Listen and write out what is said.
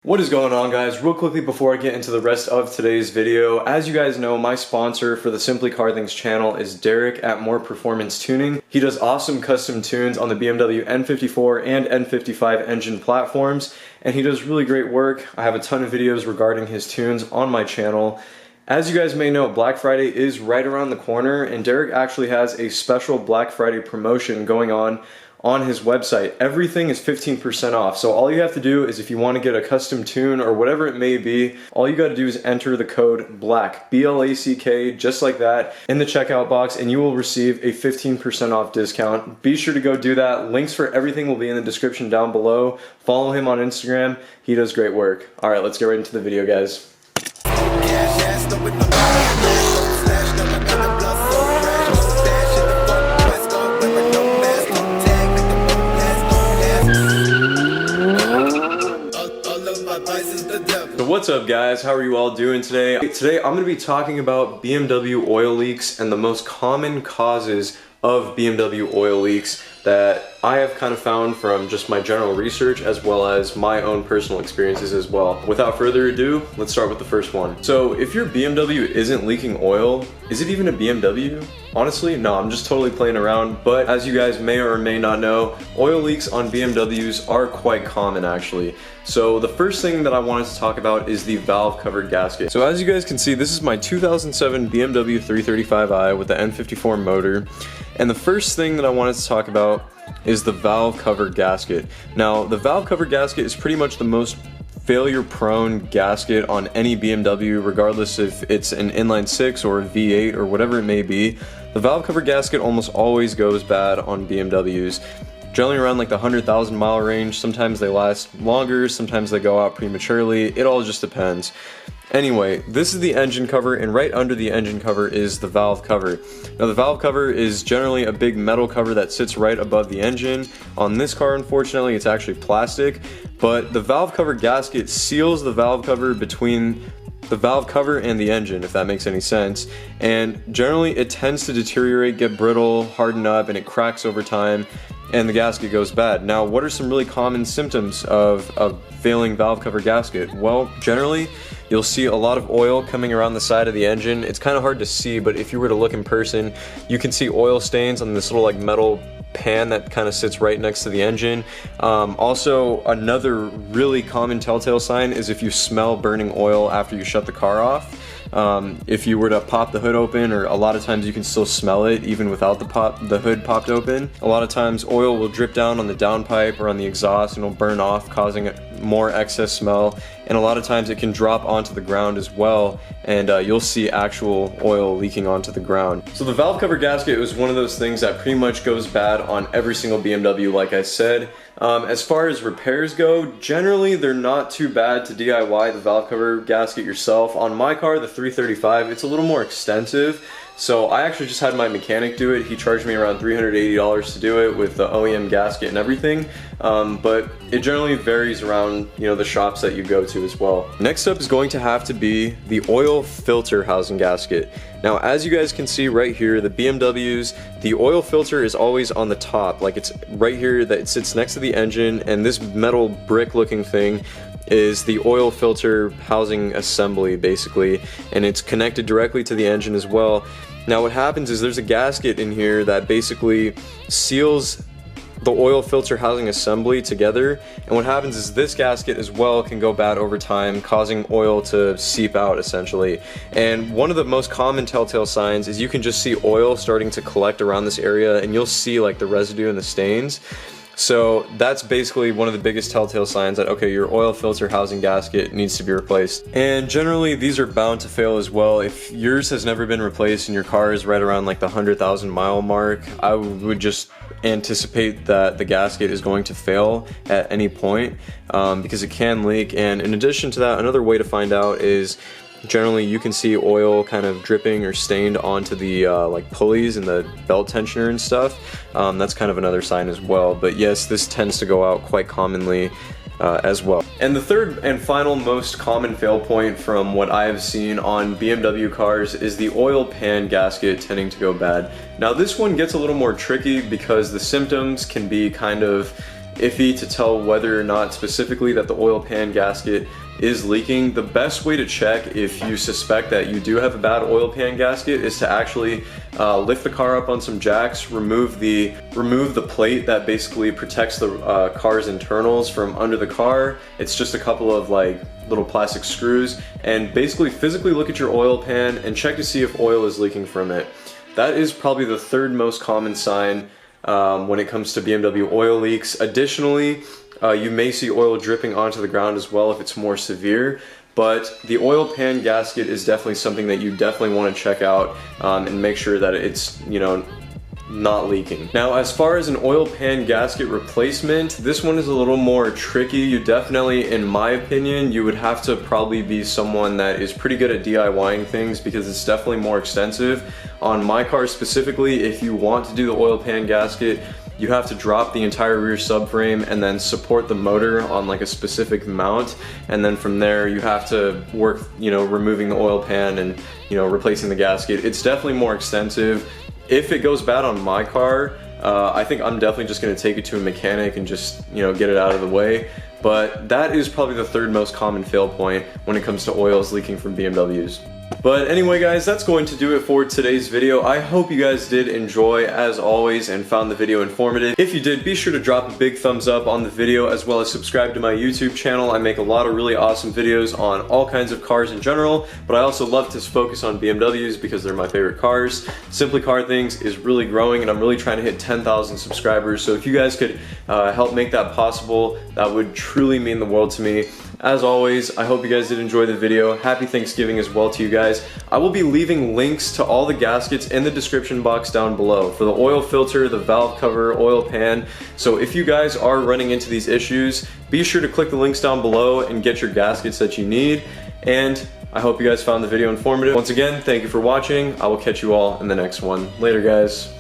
What is going on, guys? Real quickly before I get into the rest of today's video, as you guys know, my sponsor for the Simply Car Things channel is Derek at More Performance Tuning. He does awesome custom tunes on the BMW N54 and N55 engine platforms, and he does really great work. I have a ton of videos regarding his tunes on my channel. As you guys may know, Black Friday is right around the corner, and Derek actually has a special Black Friday promotion going on his website. Everything is 15% off. So all you have to do is, if you want to get a custom tune or whatever it may be, all you got to do is enter the code BLACK, B-L-A-C-K, just like that, in the checkout box, and you will receive a 15% off discount. Be sure to go do that. Links for everything will be in the description down below. Follow him on Instagram. He does great work. All right, let's get right into the video, guys. So what's up, guys? How are you all doing today? Today I'm going to be talking about BMW oil leaks and the most common causes of BMW oil leaks that I have kind of found from just my general research, as well as my own personal experiences as well. Without further ado, let's start with the first one. So if your BMW isn't leaking oil, is it even a BMW? Honestly, no, I'm just totally playing around, but as you guys may or may not know, oil leaks on BMWs are quite common actually. So the first thing that I wanted to talk about is the valve cover gasket. So as you guys can see, this is my 2007 BMW 335i with the N54 motor, and the first thing that I wanted to talk about is the valve cover gasket. Now, the valve cover gasket is pretty much the most failure-prone gasket on any BMW, regardless if it's an inline 6 or a V8 or whatever it may be. The valve cover gasket almost always goes bad on BMWs. Generally around like the 100,000 mile range. Sometimes they last longer, sometimes they go out prematurely. It all just depends. Anyway, this is the engine cover, and right under the engine cover is the valve cover. Now, the valve cover is generally a big metal cover that sits right above the engine. On this car, unfortunately, it's actually plastic, but the valve cover gasket seals the valve cover between the valve cover and the engine, if that makes any sense. And generally, it tends to deteriorate, get brittle, harden up, and it cracks over time, and the gasket goes bad. Now, what are some really common symptoms of a failing valve cover gasket? Well, generally, you'll see a lot of oil coming around the side of the engine. It's kind of hard to see, but if you were to look in person, you can see oil stains on this little like metal pan that kind of sits right next to the engine. Also, another really common telltale sign is if you smell burning oil after you shut the car off. If you were to pop the hood open, or a lot of times you can still smell it even without the hood popped open. A lot of times oil will drip down on the downpipe or on the exhaust and it'll burn off, causing more excess smell. And a lot of times it can drop onto the ground as well, and you'll see actual oil leaking onto the ground. So the valve cover gasket was one of those things that pretty much goes bad on every single BMW, like I said. As far as repairs go, generally they're not too bad to DIY the valve cover gasket yourself. On my car, the 335, it's a little more extensive. So I actually just had my mechanic do it. He charged me around $380 to do it with the OEM gasket and everything. But it generally varies around, you know, the shops that you go to as well. Next up is going to have to be the oil filter housing gasket. Now, as you guys can see right here, the BMWs, the oil filter is always on the top. Like, it's right here, that it sits next to the engine, and this metal brick looking thing is the oil filter housing assembly basically, and it's connected directly to the engine as well. Now, what happens is there's a gasket in here that basically seals the oil filter housing assembly together, and what happens is this gasket as well can go bad over time, causing oil to seep out essentially. And one of the most common telltale signs is you can just see oil starting to collect around this area, and you'll see like the residue and the stains. So that's basically one of the biggest telltale signs that, okay, your oil filter housing gasket needs to be replaced. And generally these are bound to fail as well. If yours has never been replaced and your car is right around like the 100,000 mile mark, I would just anticipate that the gasket is going to fail at any point, because it can leak. And in addition to that, another way to find out is generally you can see oil kind of dripping or stained onto the like pulleys and the belt tensioner and stuff. That's kind of another sign as well. But yes, this tends to go out quite commonly as well. And the third and final most common fail point from what I have seen on BMW cars is the oil pan gasket tending to go bad. Now, this one gets a little more tricky because the symptoms can be kind of iffy to tell whether or not specifically that the oil pan gasket is leaking, the best way to check if you suspect that you do have a bad oil pan gasket is to actually lift the car up on some jacks, remove the plate that basically protects the car's internals from under the car. It's just a couple of like little plastic screws, and basically physically look at your oil pan and check to see if oil is leaking from it. That is probably the third most common sign when it comes to BMW oil leaks. Additionally, you may see oil dripping onto the ground as well if it's more severe, but the oil pan gasket is definitely something that you definitely want to check out and make sure that it's, you know, not leaking. Now, as far as an oil pan gasket replacement, this one is a little more tricky. You definitely, in my opinion, you would have to probably be someone that is pretty good at DIYing things, because it's definitely more extensive. On my car specifically, if you want to do the oil pan gasket, you have to drop the entire rear subframe and then support the motor on like a specific mount, and then from there you have to work, you know, removing the oil pan and, you know, replacing the gasket. It's definitely more extensive. If it goes bad on my car, I think I'm definitely just going to take it to a mechanic and just, you know, get it out of the way. But that is probably the third most common fail point when it comes to oils leaking from BMWs. But anyway guys, that's going to do it for today's video. I hope you guys did enjoy as always and found the video informative. If you did, be sure to drop a big thumbs up on the video, as well as subscribe to my YouTube channel. I make a lot of really awesome videos on all kinds of cars in general, but I also love to focus on BMWs because they're my favorite cars. Simply Car Things is really growing and I'm really trying to hit 10,000 subscribers, so if you guys could help make that possible, that would truly mean the world to me. As always, I hope you guys did enjoy the video. Happy Thanksgiving as well to you guys. I will be leaving links to all the gaskets in the description box down below for the oil filter, the valve cover, oil pan. So if you guys are running into these issues, be sure to click the links down below and get your gaskets that you need. And I hope you guys found the video informative. Once again, thank you for watching. I will catch you all in the next one. Later, guys.